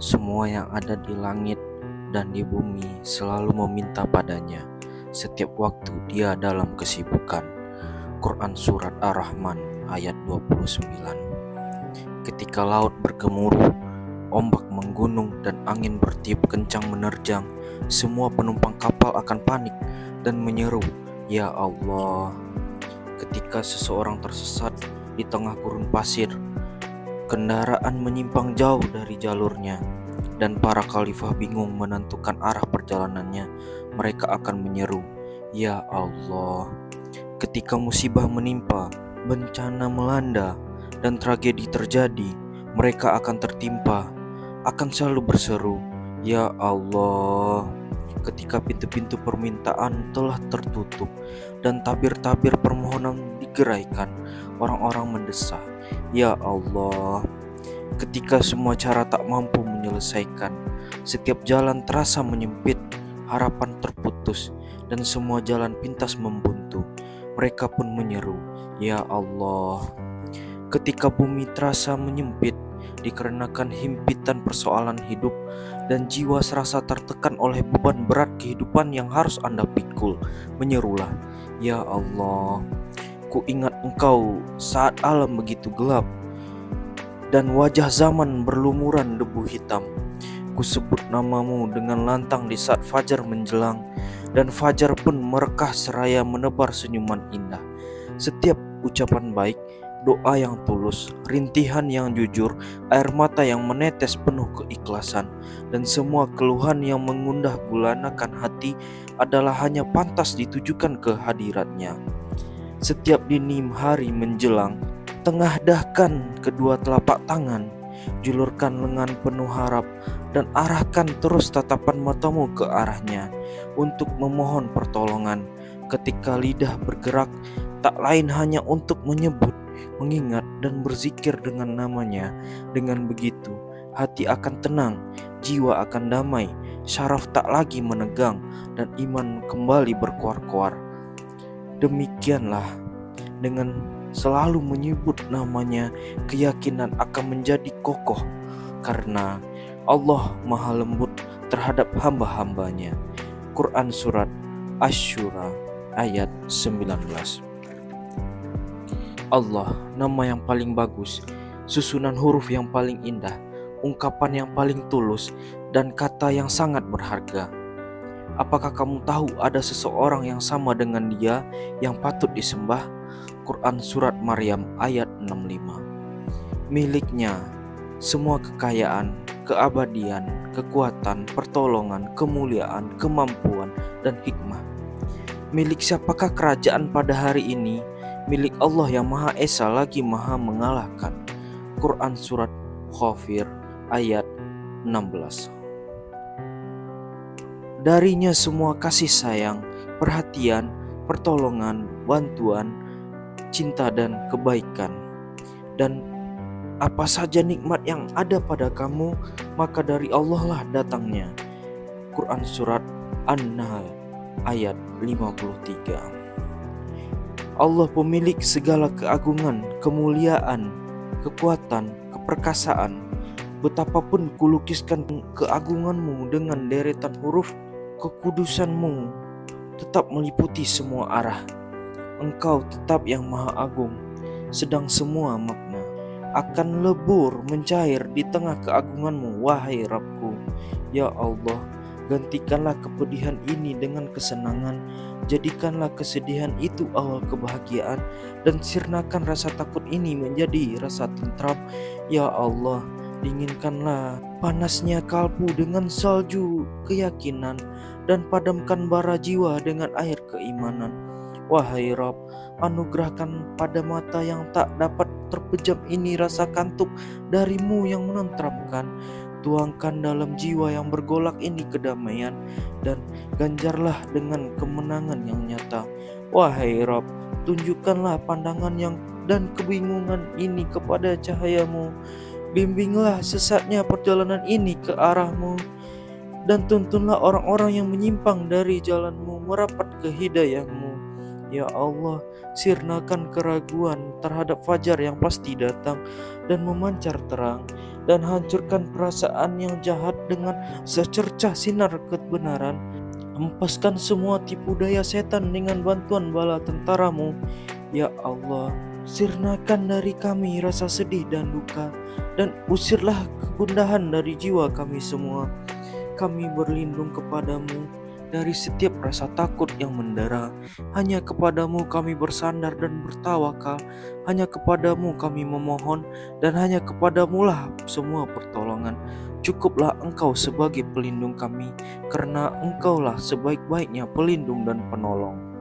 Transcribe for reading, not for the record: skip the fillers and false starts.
Semua yang ada di langit dan di bumi selalu meminta padanya setiap waktu dia dalam kesibukan. Quran Surat Ar-Rahman ayat 29. Ketika laut bergemuruh, ombak menggunung dan angin bertiup kencang menerjang, semua penumpang kapal akan panik dan menyeru, "Ya Allah!" Ketika seseorang tersesat di tengah gurun pasir, kendaraan menyimpang jauh dari jalurnya, dan para khalifah bingung menentukan arah perjalanannya, mereka akan menyeru, "Ya Allah!" Ketika musibah menimpa, bencana melanda, dan tragedi terjadi, mereka akan tertimpa, akan selalu berseru, "Ya Allah!" Ketika pintu-pintu permintaan telah tertutup dan tabir-tabir permohonan digeraikan, orang-orang mendesak, "Ya Allah!" Ketika semua cara tak mampu menyelesaikan, setiap jalan terasa menyempit, harapan terputus, dan semua jalan pintas membuntu, mereka pun menyeru, "Ya Allah!" Ketika bumi terasa menyempit dikarenakan himpitan persoalan hidup dan jiwa serasa tertekan oleh beban berat kehidupan yang harus Anda pikul, menyerulah, "Ya Allah, ku ingat Engkau saat alam begitu gelap dan wajah zaman berlumuran debu hitam. Ku sebut namamu dengan lantang di saat fajar menjelang, dan fajar pun merekah seraya menebar senyuman indah. Setiap ucapan baik, doa yang tulus, rintihan yang jujur, air mata yang menetes penuh keikhlasan, dan semua keluhan yang mengundah gulanakan hati adalah hanya pantas ditujukan ke hadiratnya. Setiap dini hari menjelang, tengadahkan kedua telapak tangan, julurkan lengan penuh harap, dan arahkan terus tatapan matamu ke arahnya untuk memohon pertolongan. Ketika lidah bergerak, tak lain hanya untuk menyebut, mengingat, dan berzikir dengan namanya. Dengan begitu, hati akan tenang, jiwa akan damai, syaraf tak lagi menegang, dan iman kembali berkoar-koar. Demikianlah, dengan selalu menyebut namanya, keyakinan akan menjadi kokoh, karena Allah maha lembut terhadap hamba-hambanya. Quran Surat Asy-Syura ayat 19. Allah, nama yang paling bagus, susunan huruf yang paling indah, ungkapan yang paling tulus, dan kata yang sangat berharga. Apakah kamu tahu ada seseorang yang sama dengan Dia yang patut disembah? Quran Surat Maryam ayat 65. Miliknya semua kekayaan, keabadian, kekuatan, pertolongan, kemuliaan, kemampuan, dan hikmah. Milik siapakah kerajaan pada hari ini? Milik Allah yang Maha Esa lagi Maha mengalahkan. Quran Surat Ghafir ayat 16. Darinya semua kasih sayang, perhatian, pertolongan, bantuan, cinta, dan kebaikan. Dan apa saja nikmat yang ada pada kamu, maka dari Allah lah datangnya. Quran Surat An-Nahl ayat 53. Allah pemilik segala keagungan, kemuliaan, kekuatan, keperkasaan. Betapapun kulukiskan keagunganmu dengan deretan huruf, kekudusanmu tetap meliputi semua arah. Engkau tetap yang maha agung, sedang semua makna akan lebur mencair di tengah keagunganmu, wahai Rabbku. Ya Allah, gantikanlah kepedihan ini dengan kesenangan, jadikanlah kesedihan itu awal kebahagiaan, dan sirnakan rasa takut ini menjadi rasa tentram. Ya Allah, dinginkanlah panasnya kalbu dengan salju keyakinan, dan padamkan bara jiwa dengan air keimanan. Wahai Rabb, anugerahkan pada mata yang tak dapat terpejam ini rasa kantuk darimu yang menenteramkan. Tuangkan dalam jiwa yang bergolak ini kedamaian, dan ganjarlah dengan kemenangan yang nyata. Wahai Rabb, tunjukkanlah pandangan yang dan kebingungan ini kepada cahayamu. Bimbinglah sesatnya perjalanan ini ke arahmu, dan tuntunlah orang-orang yang menyimpang dari jalanmu merapat ke hidayahmu. Ya Allah, sirnakan keraguan terhadap fajar yang pasti datang dan memancar terang, dan hancurkan perasaan yang jahat dengan secercah sinar kebenaran. Hempaskan semua tipu daya setan dengan bantuan bala tentaramu. Ya Allah, sirnakan dari kami rasa sedih dan duka, dan usirlah kegundahan dari jiwa kami semua. Kami berlindung kepadamu dari setiap rasa takut yang mendera. Hanya kepadamu kami bersandar dan bertawakal. Hanya kepadamu kami memohon, dan hanya kepadamulah semua pertolongan. Cukuplah Engkau sebagai pelindung kami, karena Engkaulah sebaik-baiknya pelindung dan penolong.